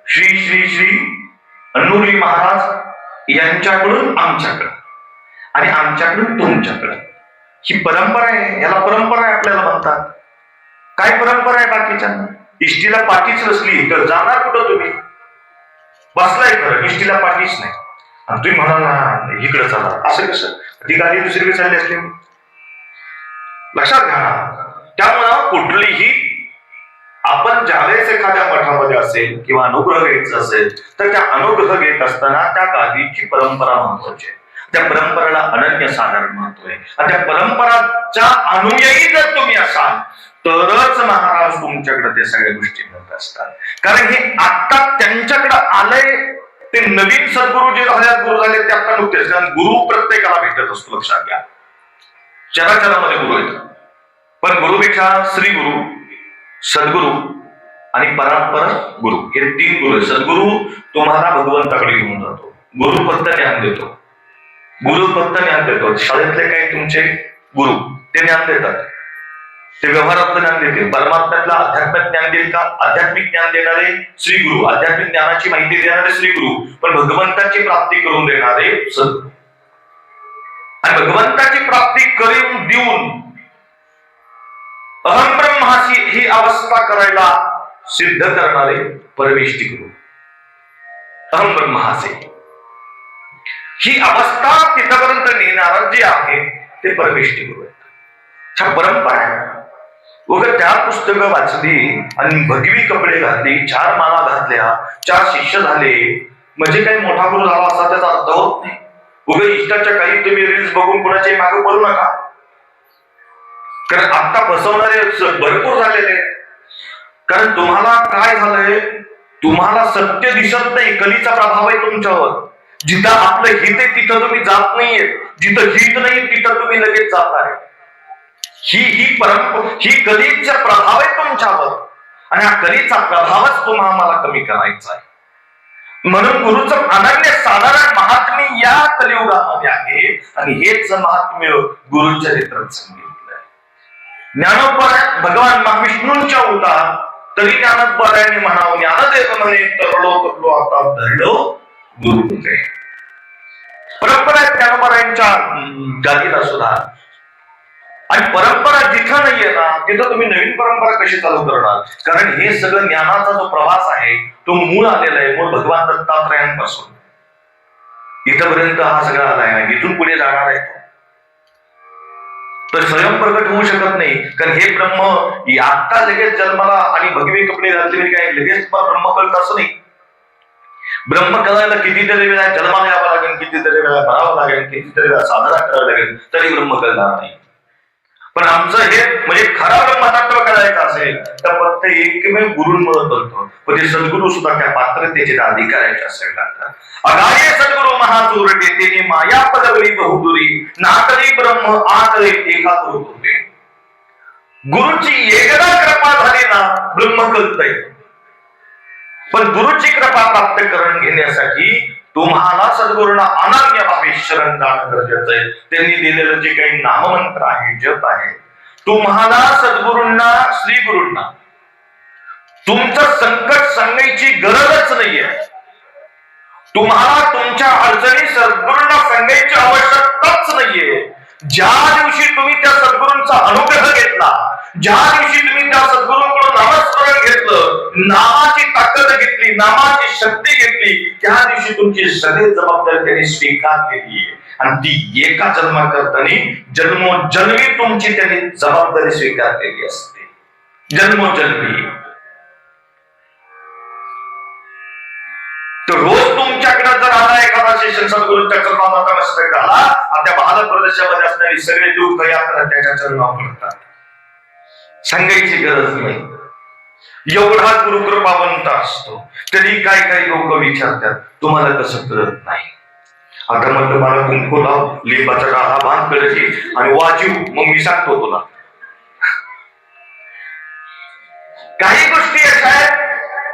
श्री श्री श्री अन्नुरी महाराज यांच्याकडून आमच्याकडे आणि आमच्याकडून तुमच्याकडे ही परंपरा आहे. याला परंपरा आहे आपल्याला म्हणतात. काय परंपरा आहे बाकीच्या? इष्टीला पाठीच नसली तर जाणार कुठं तुम्ही? बसलाय खरं, इष्टीला पाठीच नाही, आणि तुम्ही म्हणाला इकडे चला, असं कसं? ती गाडी दुसरीकडे चालली असली. लक्षात घ्या. त्यामुळं कुठलीही आपण ज्यावेळेस एखाद्या मठामध्ये असेल किंवा अनुग्रह घ्यायचा असेल तर त्या अनुग्रह घेत असताना त्या गादीची परंपरा महत्वाची आहे. त्या परंपरेला अनन्यसाधारण महत्व आहे, आणि त्या परंपराच्या अनुयायी जर तुम्ही असाल तरच महाराज तुमच्याकडे ते सगळ्या गोष्टी मिळत असतात. कारण हे आता त्यांच्याकडे आलंय, ते नवीन सद्गुरु जे झाले, गुरु झाले ते आता नुकतेच. कारण गुरु प्रत्येकाला भेटत असतो, लक्षात घ्या. चराचरामध्ये गुरु येतात, पण गुरुपेक्षा श्री गुरु, सद्गुरु आणि परात्पर गुरु हे 3 गुरु. सद्गुरु तुम्हाला भगवंताकडे घेऊन जातो, गुरु फक्त ज्ञान देतो, गुरु फक्त ज्ञान देतो. शाळेतले काही तुमचे गुरु ते ज्ञान देतात, ते व्यवहारातलं ज्ञान देतील. परमात्म्यातला आध्यात्मिक ज्ञान देईल का? आध्यात्मिक ज्ञान देणारे श्री गुरु, आध्यात्मिक ज्ञानाची माहिती देणारे श्री गुरु, पण भगवंताची प्राप्ती करून देणारे सद्गुरु. आणि भगवंताची प्राप्ती करून देऊन अहम ब्रह्मासी ही अवस्था करायला सिद्ध करणारे परमेष्ठी गुरु. अहम ब्रह्मासी ही अवस्था तिथपर्यंत नेणारा जे आहे ते परमेष्ठी गुरु आहेत. हा परंपरा आहे. वगैरे 4 पुस्तकं वाचली आणि भगवी कपडे घातली, 4 माळा घातल्या, 4 शिष्य झाले म्हणजे काही मोठा गुरु झाला असा त्याचा अर्थ होत नाही. वगैरे इष्टाच्या काही तुम्ही रील्स बघून कुणाच्याही मागे पडू नका, कारण आता फसवणारे भरपूर झालेले. कारण तुम्हाला काय झालंय, तुम्हाला सत्य दिसत नाही, कलीचा प्रभाव आहे तुमच्यावर. जिथं आपलं हित आहे तिथं तुम्ही जात नाहीये, जिथं हित नाही तिथं तुम्ही लगेच जात आहे. ही परंपरा, ही कलीचा प्रभाव आहे तुमच्यावर, आणि हा कलीचा प्रभावच तुम्हाला कमी करायचा आहे. म्हणून गुरुचं अनन्य साधारण महात्म्य या कलियुगामध्ये आहे, आणि हेच महात्म्य गुरुचरित्रात सांगितलंय. ज्ञानोबराय भगवान महाविष्णूंच्या अवतार तरी ज्ञानोबरायाने म्हणावं, ज्ञानदेव म्हणे तरलो तरलो आता धरलो गुरु. परंपरा ज्ञानोबरायांच्या गादीला सुद्धा. आणि परंपरा जिथं नाहीये ना तिथं तुम्ही नवीन परंपरा कशी चालू करणार? कारण हे सगळं ज्ञानाचा जो प्रवास आहे तो मूळ आलेला आहे, मूळ भगवान दत्तात्रयांपासून इथपर्यंत हा सगळा आलाय आहे. इथून पुढे जाणार आहे तर स्वयंप्रकट होऊ शकत नाही. कारण हे ब्रह्म आता लगेच जन्माला आणि भगवे कपडे घातले काय लगेच ब्रह्म कळत असं नाही. ब्रह्म कळायला कितीतरी वेळा जन्माला यावं लागेल, कितीतरी वेळा भरावं लागेल, कितीतरी वेळा साधना करावं लागेल, तरी ब्रह्म कळणार नाही. पण आमचं हे म्हणजे खरा ब्रह्मतत्व करायचं असेल तर फक्त एकमेव गुरूंमुळे करतो. पण ते सद्गुरू सुद्धा त्या पात्रतेचे अधिकारायचे असेल लागतात. अगाये सद्गुरू महाचोरटे तेने माया पदवली बहुदुरी नातरी ब्रह्म आतरे एका गुरु होते. गुरुची एकदा कृपा झाली ना ब्रह्म कळतंय. पण गुरुची कृपा प्राप्त करून घेण्यासाठी तुम्हाला सद्गुरूंना अनन्य भावे शरण जाणं गरजेचं आहे. त्यांनी दिलेलं जे काही नाममंत्र आहे, जप आहे, तुम्हाला सद्गुरूंना, श्री गुरूंना तुमचं संकट सांगायची गरजच नाहीये. तुम्हाला तुमच्या अडचणी सद्गुरूंना सांगायची आवश्यकताच नाहीये. ज्या दिवशी तुम्ही त्या सद्गुरूंचा अनुग्रह घेतला, ज्या दिवशी तुम्ही त्या सद्गुरूंकडून नामस्मरण घेतलं, नामाची ताकद घेतली, नामाची शक्ती घेतली, त्या दिवशी तुमची सगळी जबाबदारी त्यांनी स्वीकारलेली आहे. आणि ती एका जन्माकरतानी जन्मोजन्मी तुमची त्यांनी जबाबदारी स्वीकारलेली असते. जन्मोजन्मी. तर रोज तुमच्याकडे जर आला एखादा शिष्य सद्गुरूंच्या चरणात नमस्कार घाला, आपल्या भारत प्रदेशामध्ये असणारी सगळे दुःख यात्रा त्याच्या चरणावर पडतात. सांगायची गरज नाही. एवढा गुरुकृपावंत असतो. तरी काय काही लोक विचारतात तुम्हाला कसं कळत नाही. आता म्हटलं मला कुंकू लाव, लिंबाचा डाळा बांध कळची आणि वाजीव, मग मी सांगतो तुला. काही गोष्टी अशा आहेत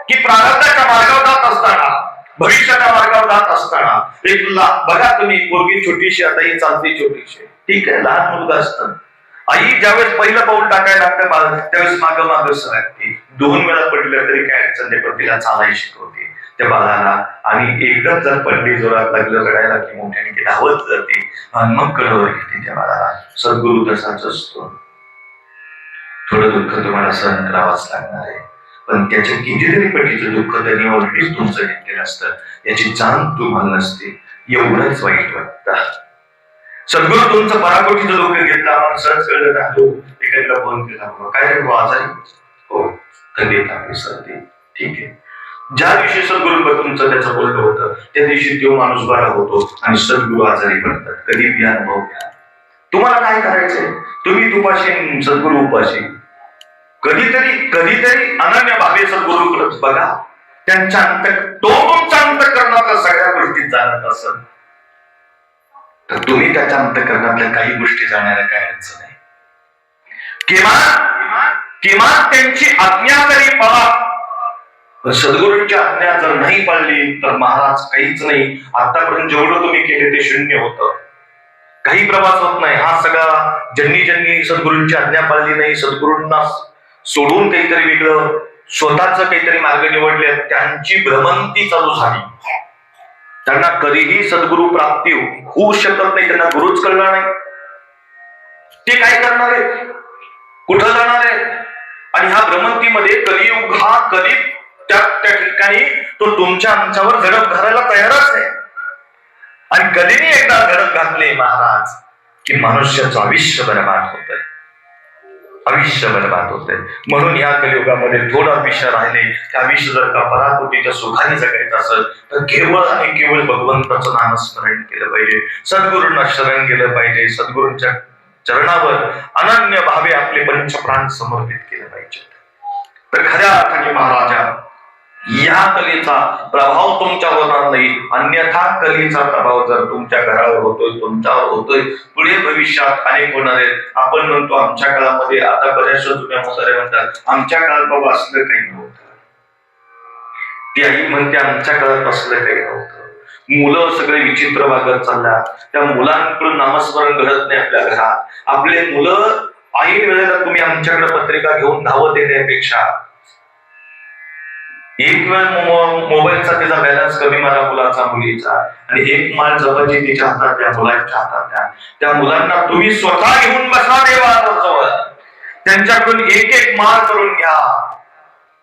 की प्रारब्धाच्या मार्गावर जात असताना, भविष्याच्या मार्गावर जात असताना एक बघा तुम्ही, पोरगी छोटीशी, आता ही चालती छोटीशी, ठीक आहे, लहान मुलगा असतं. आई ज्यावेळेस पहिलं पाऊल टाकायला लागतं बाळ, त्यावेळेस मागं मागं सरकते. 2 वेळा पडलं तरी काय अडचण नाही, पण तिला चालायला शिकवते त्या बाळाला. आणि एकदाच जर पडली, जोरात लागलं, रडायला की मोठ्याने धावत जाते आणि मग कळवर घेते त्या बाळाला. सद्गुरू तसाच असतो. थोडं दुःख तुम्हाला सहन करावंच लागणार आहे, पण त्याच्या कितीतरी पटीचं दुःख त्यांनी ऑलरेडी तुमचं घेतलेलं असतं. याची जाण तुम्हाला नसते. एवढंच वाईट वाटतं. सद्गुरू तुमचं पराकोटीचं दुःख घेतलं, आपण सहज कळलं राहतो. एखाद्याला फोन केला, काय रे आजारी? हो, थंडीत आपली सर्दी, ठीक आहे. ज्या दिवशी सद्गुरू तुमचं त्याचं बोलणं होतं, त्या दिवशी तो माणूस बरा होतो आणि सद्गुरू आजारी पडतात. कधी बी अनुभव घ्या. तुम्हाला काय करायचंय? तुम्ही तुपाशी, सद्गुरू उपाशी. कधीतरी अनन्य भावे सद्गुरूकडे बघा. त्यांच्या तो तुमच्या अंतःकरणातल्या सगळ्या गोष्टी जाणत असेल तर तुम्ही त्याच्या अंतःकरणातल्या काही गोष्टी जाणायला काय अडचण नाही. किमान त्यांची आज्ञा तरी पाळा. सद्गुरूंची आज्ञा जर नाही पाळली तर महाराज काहीच नाही. आतापर्यंत जेवढं तुम्ही केले ते शून्य होतं. काही प्रवास होत नाही. हा सगळा ज्यांनी सद्गुरूंची आज्ञा पाळली नाही, सद्गुरूंना सोडून काहीतरी वेगळं स्वतःच काहीतरी मार्ग निवडले, त्यांची भ्रमंती चालू झाली. त्यांना कधीही सद्गुरू प्राप्ती होऊ शकत नाही. त्यांना गुरुच कळणार नाही. ते काय करणार आहे, कुठं जाणार आहे? आणि ह्या भ्रमंतीमध्ये कलियुग हा कधी त्या ठिकाणी तो तुमच्या आमच्यावर झडप घालायला तयारच आहे. आणि कधीही एकदा झडप घातले महाराज की मनुष्याचं आयुष्य बरबाद होतंय, आयुष्य बरबाद होतंय. म्हणून या कलियुगामध्ये थोडं आयुष्य राहिले, त्या आयुष्य जर का पराकोटीच्या सुखाने जगायचं असेल तर केवळ आणि केवळ भगवंताचं नामस्मरण केलं पाहिजे, सद्गुरूंना शरण गेलं पाहिजे, सद्गुरूंच्या चरणावर अनन्य भावे आपले पंचप्राण समर्पित केले पाहिजे. तर खऱ्या अर्थाने महाराजा या कलेचा प्रभाव तुमच्यावर होणार नाही. अन्यथा कलेचा प्रभाव जर तुमच्या घरावर होतोय, तुमच्यावर होतोय, पुढे भविष्यात अनेक होणार आहेत. आपण म्हणतो आमच्या काळामध्ये, आता बऱ्याचशा जुन्या म्हाताऱ्या म्हणतात आमच्या काळात बाबा असलं काही नव्हतं. ती आई म्हणते आमच्या काळात असलं काही नव्हतं. मुलं सगळे विचित्र वागत चालल्या. त्या मुलांकडून नामस्मरण घडत नाही आपल्या घरात. आपले मुलं ऐन वेळेला तुम्ही आमच्याकडे पत्रिका घेऊन धावत येण्यापेक्षा एक वेळ मोबाईलचा त्याचा बॅलन्स कमी मारा मुलाचा, मुलीचा, आणि एक माळ जपाची तिच्या हातात द्या, मुलांच्या हातात द्या. त्या मुलांना तुम्ही स्वतः घेऊन बसा देवाजवळ, त्यांच्याकडून एक माळ करून घ्या,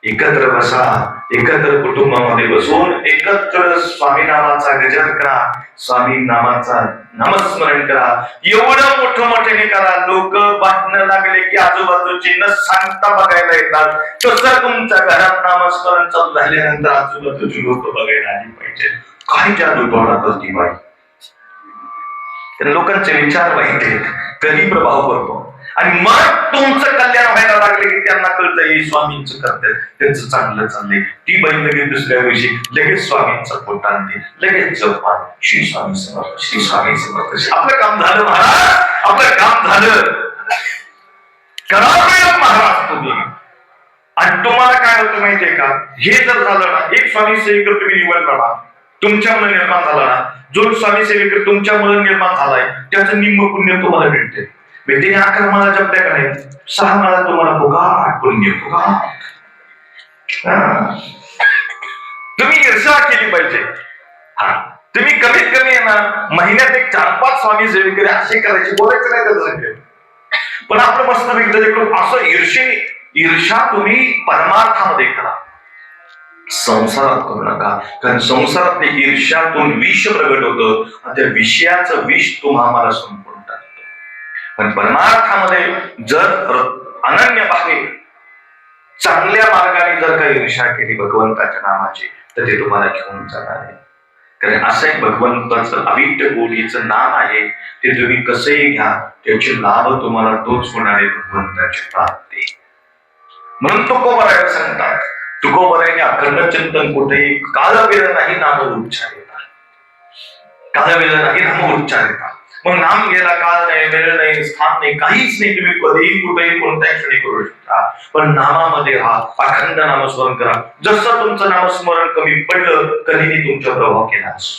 एकत्र बसा, एकत्र कुटुंबामध्ये बसून एकत्र स्वामी नामाचा गजर करा, स्वामी नामाचा नामस्मरण करा. एवढं मोठं मोठ्याने करा, लोक बातम्या लागले की आजूबाजूची न सांगता बघायला येतात. तसं तुमच्या घरात नामस्मरण चालू झाल्यानंतर आजूबाजूची लोक बघायला आली पाहिजे. काय जादू तोडा करती बाई. लोकांचे विचार वाईट आहेत, कधी प्रभाव पडतो. आणि मग तुमचं कल्याण व्हायला लागले की त्यांना कळतं हे स्वामींचं करतात, त्यांचं चांगलं चाललंय. ती बाई लगेच दुसऱ्या दिवशी लगेच स्वामींचा फोट आणते, लगेच जपा श्री स्वामी समर्थ, श्री स्वामी समर्थ. आपलं काम झालं महाराज, आपलं काम झालं. करा महाराज तुम्ही. आणि तुम्हाला काय होतं माहितीये का, हे जर झालं ना, एक स्वामी सेवेकर तुम्ही निवडला ना, तुमच्यामुळे निर्माण झाला ना, जो स्वामी सेवेकर तुमच्यामुळे निर्माण झालाय त्याचं निम्म पुण्य तुम्हाला मिळते. व्यक्तीने 11 माळा जपल्या का नाही, 6 माळा तुम्हाला फुकट पुण्य. तुम्ही ईर्षा केली पाहिजे. हा, तुम्ही कमीत कमी आहे ना, महिन्यात एक 4-5 स्वामी सेवेकरी असे करायचे, बोलायचं नाही त्याचं संख्या. पण आपलं मस्त वेगळं असं ईर्षा तुम्ही परमार्थामध्ये करा, संसारात करू नका. कारण संसारात ईर्ष्यातून विष प्रगट होतं आणि त्या विषयाचं विष तुम्हाला संपूर्ण टाकतं. पण परमार्थामध्ये जर अनन्य भावे चांगल्या मार्गाने जर काही ईर्षा केली भगवंताच्या नामाची, तर ते तुम्हाला घेऊन जाणार आहे. कारण असं एक भगवंताचं अविट्ट गोडीचं नाम आहे, ते तुम्ही कसंही घ्या, त्याचे लाभ तुम्हाला तोच होणार आहे, भगवंताची प्राप्ती. म्हणून तुकोबराय सांगतात, तुकोबरायने अखंड चिंतन कुठेही कालवेळ नाही नाम उच्चार येतात, कालवेळ नाही नाम उच्चार येतात. मग नाम घ्यायला काल नाही, वेळ नाही, स्थान नाही, काहीच नाही. तुम्ही कधीही कुठेही कोणत्याही क्षणी करू शकता. पण नामामध्ये राहा, अखंड नामस्मरण करा. जसं तुमचं नामस्मरण कमी पडलं, कधीही तुमचा प्रभाव केलाच.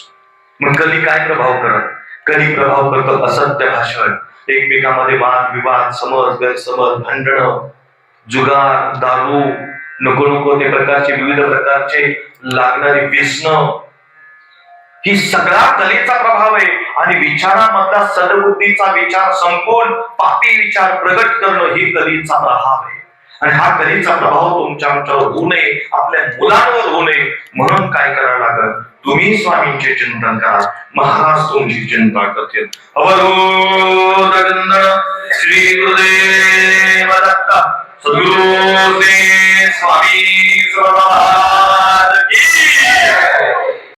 मग कधी काय प्रभाव करत, कधी प्रभाव करतो असत्य भाषण, एकमेकांमध्ये वाद विवाद, समज गैरसमज, भांडणं, जुगार, दारू, नको नको ते प्रकारचे विविध प्रकारचे लागणारी व्यसन, ही सगळा कलेचा प्रभाव आहे. आणि विचारामधला सद्बुद्धीचा विचार संपून पापी विचार प्रगट करणं ही कलेचा प्रभाव आहे. आणि हा कलेचा प्रभाव तुमच्यावर होऊ नये, आपल्या मुलांवर होऊ नये, म्हणून काय करावं लागेल, तुम्ही स्वामींचे चिंतन करा, महाराज तुमची चिंता करतील. अवरोध श्री गुरुदेव दत्त सद्गुरू स्वामी